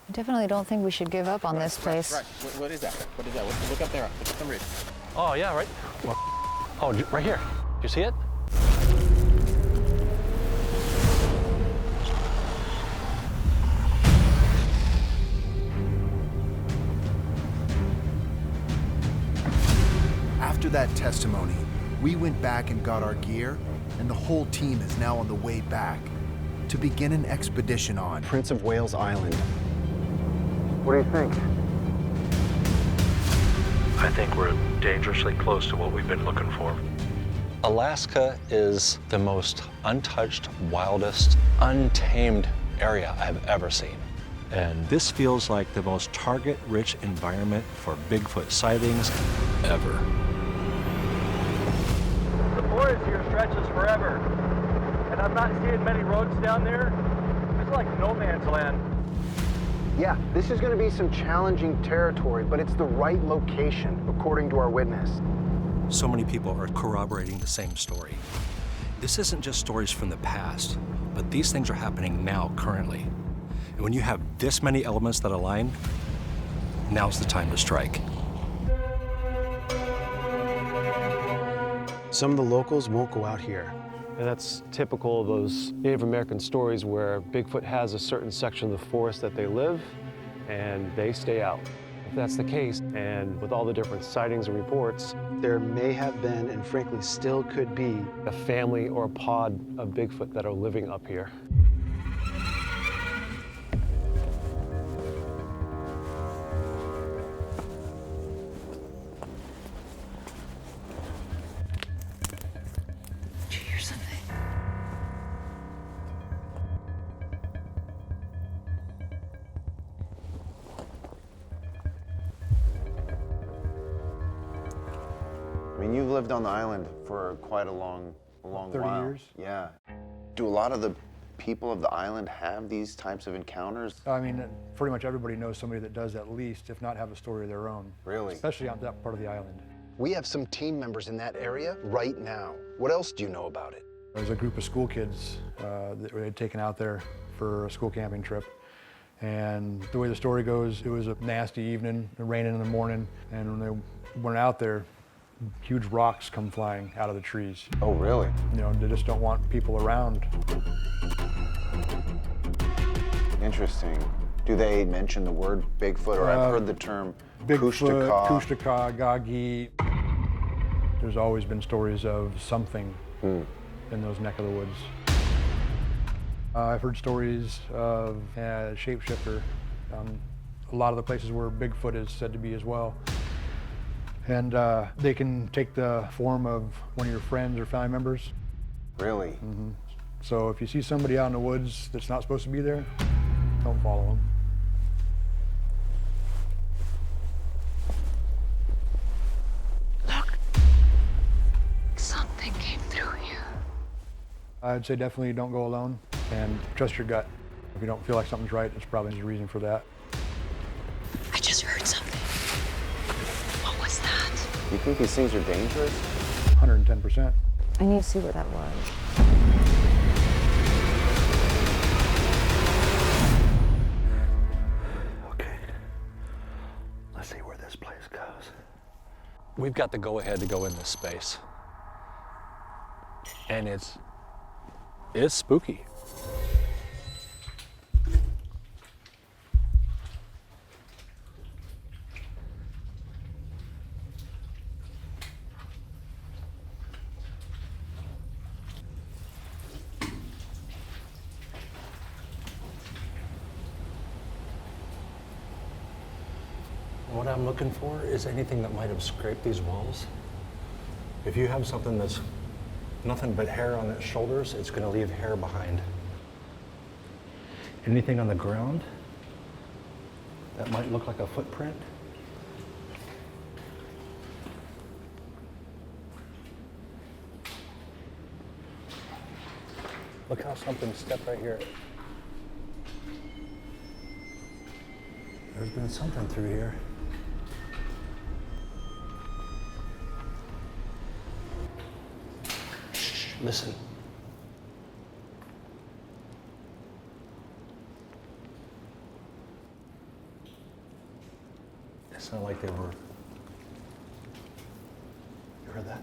I definitely don't think we should give up on this place. Right. What is that? What is that? Look up there. Look at the ridge. Oh, yeah, right. Oh, right here. Do you see it? After that testimony, we went back and got our gear, and the whole team is now on the way back to begin an expedition on Prince of Wales Island. What do you think? I think we're dangerously close to what we've been looking for. Alaska is the most untouched, wildest, untamed area I've ever seen. And this feels like the most target-rich environment for Bigfoot sightings ever. The forest here stretches forever, and I'm not seeing many roads down there. It's like no man's land. Yeah, this is going to be some challenging territory, but it's the right location, according to our witness. So many people are corroborating the same story. This isn't just stories from the past, but these things are happening now, currently. And when you have this many elements that align, now's the time to strike. Some of the locals won't go out here. And that's typical of those Native American stories where Bigfoot has a certain section of the forest that they live, and they stay out. If that's the case, and with all the different sightings and reports, There may have been, and frankly still could be, a family or a pod of Bigfoot that are living up here. Did you hear something? I mean, you've lived on the island for quite a long 30 while. years. Yeah. Do a lot of the people of the island have these types of encounters? I mean, pretty much everybody knows somebody that does at least, if not have a story of their own. Really? Especially on that part of the island. we have some team members in that area right now. What else do you know about it? There's a group of school kids that we had taken out there for a school camping trip. And the way the story goes, it was a nasty evening, raining in the morning, and when they went out there, huge rocks come flying out of the trees. Oh, really? You know, they just don't want people around. Interesting. Do they mention the word Bigfoot, or I've heard the term Bigfoot, Kushtaka. Kushtaka, Gagi. There's always been stories of something in those neck of the woods. I've heard stories of a shapeshifter, a lot of the places where Bigfoot is said to be as well. And they can take the form of one of your friends or family members. Really? Mm-hmm. So if you see somebody out in the woods that's not supposed to be there, don't follow them. Look, something came through here. I'd say definitely don't go alone and trust your gut. If you don't feel like something's right, there's probably a reason for that. I just heard something. What was that? You think these things are dangerous? 110%. I need to see what that was. Okay, let's see where this place goes. We've got the go-ahead to go in this space. And it's spooky. What I'm looking for is anything that might have scraped these walls. If you have something that's nothing but hair on its shoulders, it's going to leave hair behind. Anything on the ground that might look like a footprint. Look how something stepped right here. There's been something through here. Shh, listen. It sounded like they were. You heard that?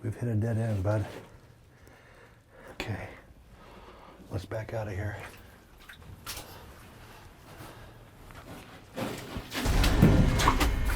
We've hit a dead end, bud. Okay, let's back out of here.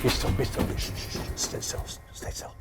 Be still, be still, stay still, stay still.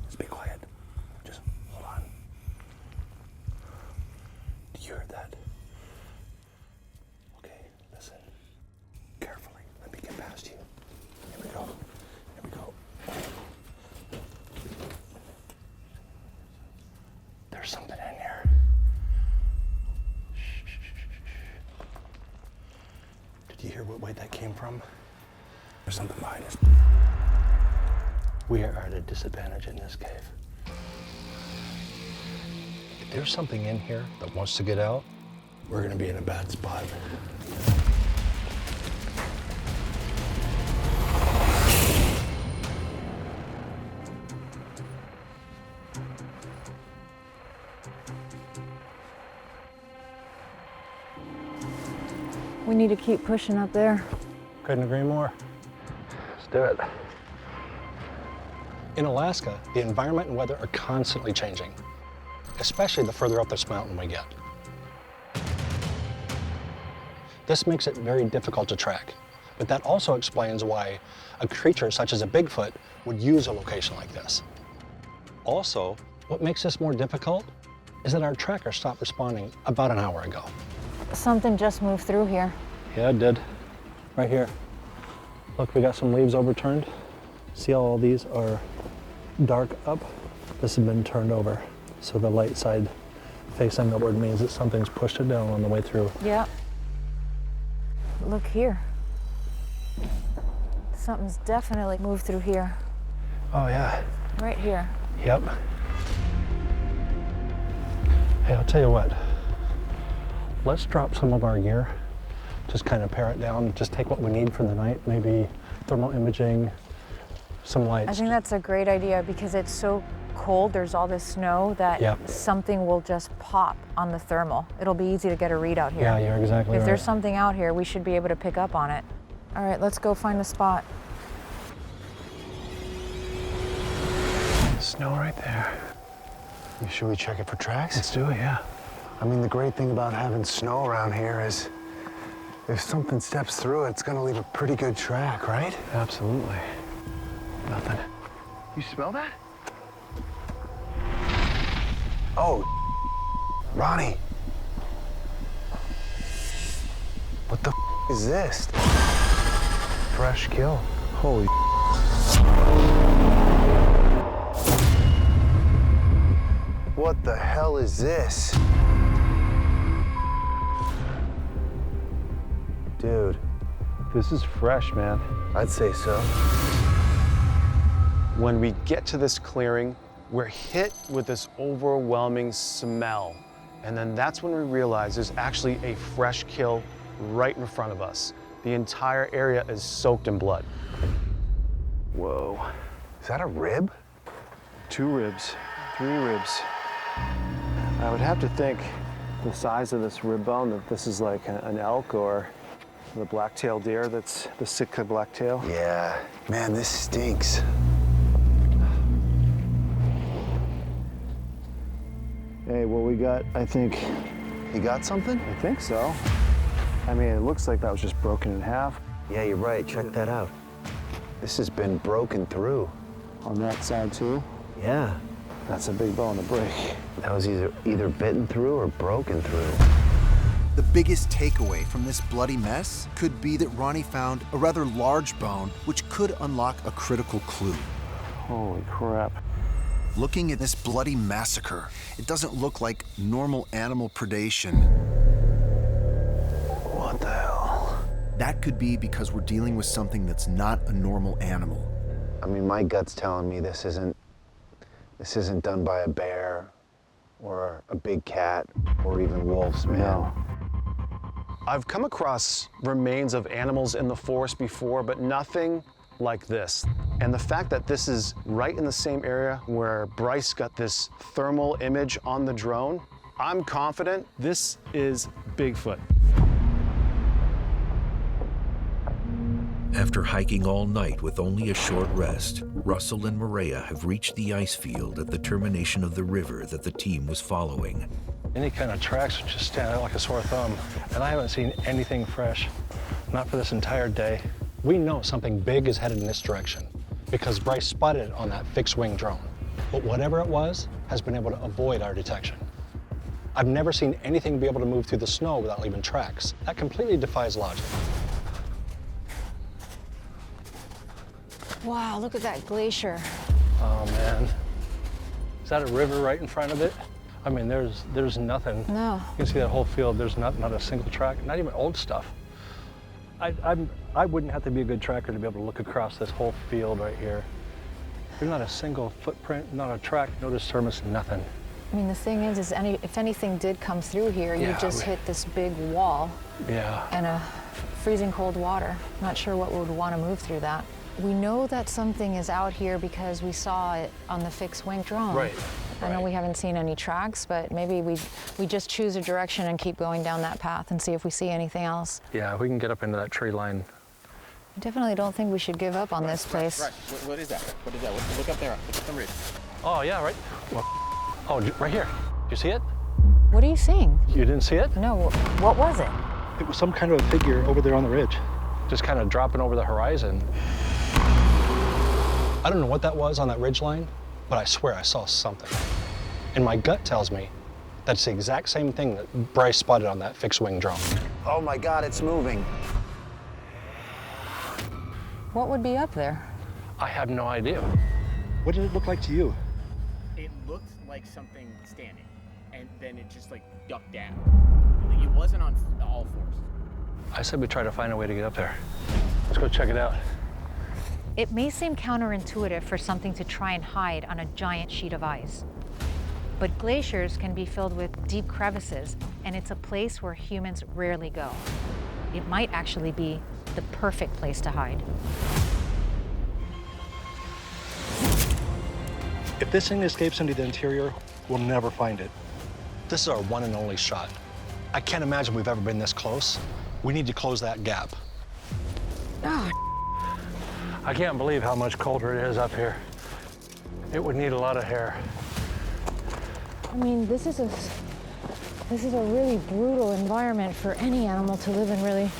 Just be quiet. Just hold on. You heard that? Okay, listen. Carefully, let me get past you. Here we go. Here we go. There's something in here. Shh, shh, shh, shh. Did you hear what way that came from? There's something behind us. We are at a disadvantage in this cave. If there's something in here that wants to get out, we're gonna be in a bad spot. We need to keep pushing up there. Couldn't agree more. Let's do it. In Alaska, the environment and weather are constantly changing, especially the further up this mountain we get. This makes it very difficult to track, but that also explains why a creature such as a Bigfoot would use a location like this. Also, what makes this more difficult is that our tracker stopped responding about an hour ago. Something just moved through here. Yeah, it did. Right here. Look, we got some leaves overturned. See how all these are dark up? This has been turned over. So the light side facing upward means that something's pushed it down on the way through. Yeah. Look here. Something's definitely moved through here. Oh yeah. Right here. Yep. Hey, I'll tell you what. Let's drop some of our gear. Just kind of pare it down. Just take what we need for the night. Maybe thermal imaging, some lights. I think that's a great idea because it's so cold. There's all this snow that something will just pop on the thermal. It'll be easy to get a readout here. Yeah, you're exactly right. If there's something out here, we should be able to pick up on it. All right, let's go find a spot. Snow right there. Should we check it for tracks? Let's do it, yeah. I mean, the great thing about having snow around here is if something steps through it, it's gonna leave a pretty good track, right? Absolutely. Nothing. You smell that? Oh, Ronnie. What the is this? Fresh kill. Holy. What the hell is this? Dude. This is fresh, man. I'd say so. When we get to this clearing, we're hit with this overwhelming smell. And then that's when we realize there's actually a fresh kill right in front of us. The entire area is soaked in blood. Whoa. Is that a rib? 2 ribs, 3 ribs. I would have to think the size of this rib bone that this is like an elk or the black-tailed deer that's the Sitka blacktail. Yeah. Man, this stinks. Hey, what we got, I think... You got something? I think so. I mean, it looks like that was just broken in half. Yeah, you're right. Check that out. This has been broken through. On that side, too? Yeah. That's a big bone to break. That was either bitten through or broken through. The biggest takeaway from this bloody mess could be that Ronnie found a rather large bone, which could unlock a critical clue. Holy crap. Looking at this bloody massacre, it doesn't look like normal animal predation. What the hell? That could be because we're dealing with something that's not a normal animal. I mean, my gut's telling me this isn't done by a bear or a big cat or even wolves, man. No. I've come across remains of animals in the forest before, but nothing like this. And the fact that this is right in the same area where Bryce got this thermal image on the drone, I'm confident this is Bigfoot. After hiking all night with only a short rest, Russell and Maria have reached the ice field at the termination of the river that the team was following. Any kind of tracks would just stand out like a sore thumb. And I haven't seen anything fresh, not for this entire day. We know something big is headed in this direction because Bryce spotted it on that fixed-wing drone. But whatever it was has been able to avoid our detection. I've never seen anything be able to move through the snow without leaving tracks. That completely defies logic. Wow, look at that glacier. Oh man, is that a river right in front of it? I mean, there's nothing. No. You can see that whole field. There's not a single track, not even old stuff. I wouldn't have to be a good tracker to be able to look across this whole field right here. There's not a single footprint, not a track, no disturbance, nothing. I mean, the thing is if anything did come through here, you just hit this big wall. Yeah. And a freezing cold water. Not sure what would want to move through that. We know that something is out here because we saw it on the fixed-wing drone. Right. I know we haven't seen any tracks, but maybe we just choose a direction and keep going down that path and see if we see anything else. Yeah, we can get up into that tree line. I definitely don't think we should give up on this place. What is that? What is that? Look up there. Look at the ridge. Oh yeah, right. Oh, right here. You see it? What are you seeing? You didn't see it? No. What was it? It was some kind of a figure over there on the ridge. Just kind of dropping over the horizon. I don't know what that was on that ridge line, but I swear I saw something. And my gut tells me that's the exact same thing that Bryce spotted on that fixed-wing drone. Oh my God, it's moving. What would be up there? I have no idea. What did it look like to you? It looked like something standing, and then it just like ducked down. Like it wasn't on all fours. I said we try to find a way to get up there. Let's go check it out. It may seem counterintuitive for something to try and hide on a giant sheet of ice. But glaciers can be filled with deep crevices, and it's a place where humans rarely go. It might actually be the perfect place to hide. If this thing escapes into the interior, we'll never find it. This is our one and only shot. I can't imagine we've ever been this close. We need to close that gap. Oh, I can't believe how much colder it is up here. It would need a lot of hair. I mean, this is a really brutal environment for any animal to live in, really.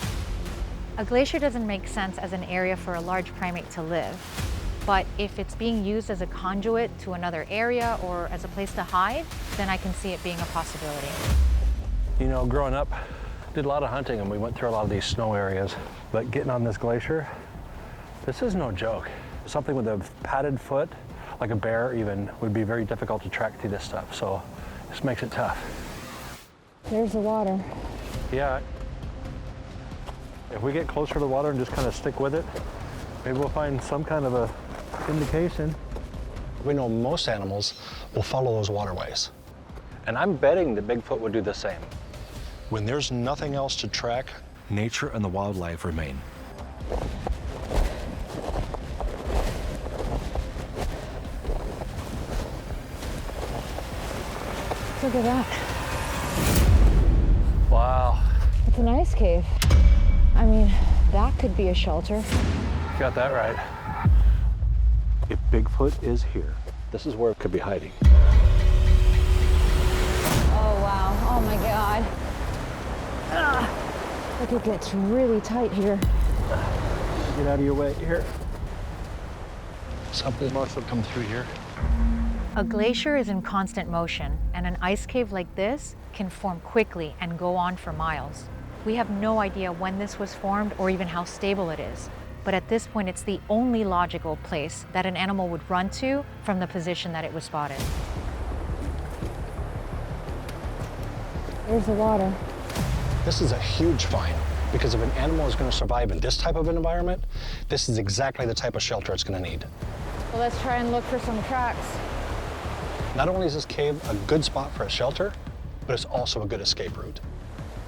A glacier doesn't make sense as an area for a large primate to live. But if it's being used as a conduit to another area or as a place to hide, then I can see it being a possibility. You know, growing up, did a lot of hunting and we went through a lot of these snow areas. But getting on this glacier, this is no joke. Something with a padded foot, like a bear even, would be very difficult to track through this stuff. So this makes it tough. There's the water. Yeah. If we get closer to the water and just kind of stick with it, maybe we'll find some kind of a indication. We know most animals will follow those waterways. And I'm betting that Bigfoot would do the same. When there's nothing else to track, Nature and the wildlife remain. Look at that. wow. It's an ice cave. I mean, that could be a shelter. You got that right. If Bigfoot is here, this is where it could be hiding. Oh, wow. Oh, my God. Look, it gets really tight here. Get out of your way here. Something must have come through here. A glacier is in constant motion, and an ice cave like this can form quickly and go on for miles. We have no idea when this was formed or even how stable it is, but at this point it's the only logical place that an animal would run to from the position that it was spotted. There's the water. This is a huge find, because if an animal is going to survive in this type of an environment, this is exactly the type of shelter it's going to need. Well, let's try and look for some tracks. Not only is this cave a good spot for a shelter, but it's also a good escape route.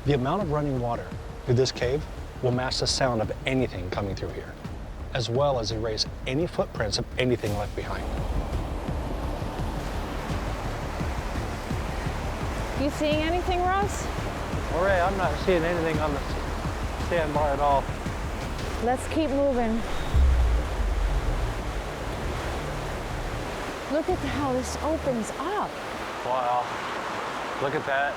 The amount of running water through this cave will match the sound of anything coming through here, as well as erase any footprints of anything left behind. You seeing anything, Russ? All right, I'm not seeing anything on the sandbar at all. Let's keep moving. Look at how this opens up. Wow, look at that.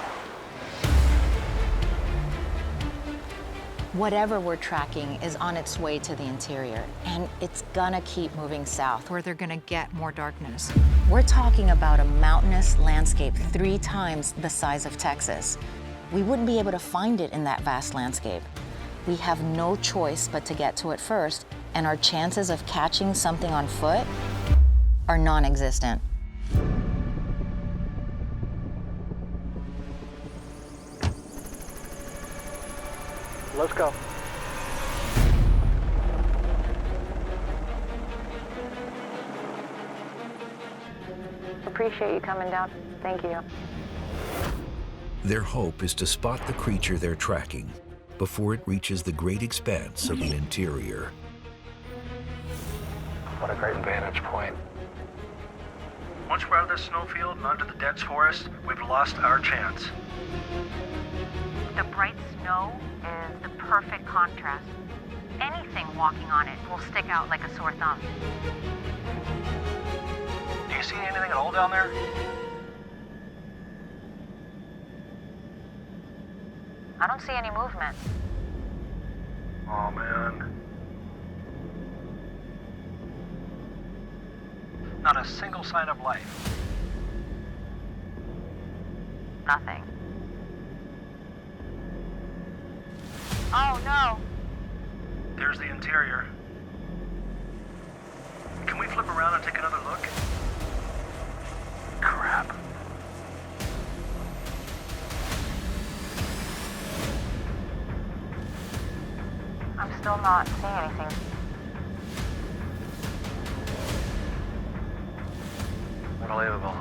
Whatever we're tracking is on its way to the interior, and it's gonna keep moving south. Where they're gonna get more darkness. We're talking about a mountainous landscape 3 times the size of Texas. We wouldn't be able to find it in that vast landscape. We have no choice but to get to it first, and our chances of catching something on foot are non-existent. Let's go. Appreciate you coming down. Thank you. Their hope is to spot the creature they're tracking before it reaches the great expanse of the interior. What a great vantage point. Once we're out of this snowfield and onto the dense forest, we've lost our chance. The bright snow is the perfect contrast. Anything walking on it will stick out like a sore thumb. Do you see anything at all down there? I don't see any movement. Oh, man. Not a single sign of life. Nothing. Oh, no. There's the interior. Can we flip around and take another look? Crap. I'm still not seeing anything. Unbelievable.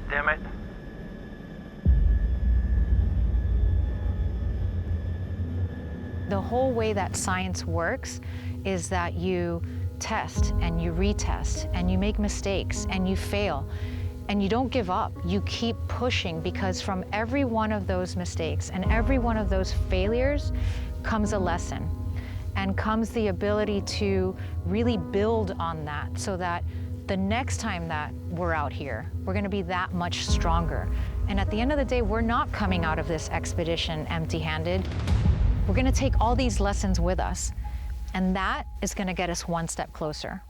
Damn it. The whole way that science works is that you test and you retest and you make mistakes and you fail and you don't give up. You keep pushing, because from every one of those mistakes and every one of those failures comes a lesson, and comes the ability to really build on that, so that the next time that we're out here, we're gonna be that much stronger. And at the end of the day, we're not coming out of this expedition empty-handed. We're gonna take all these lessons with us, and that is gonna get us one step closer.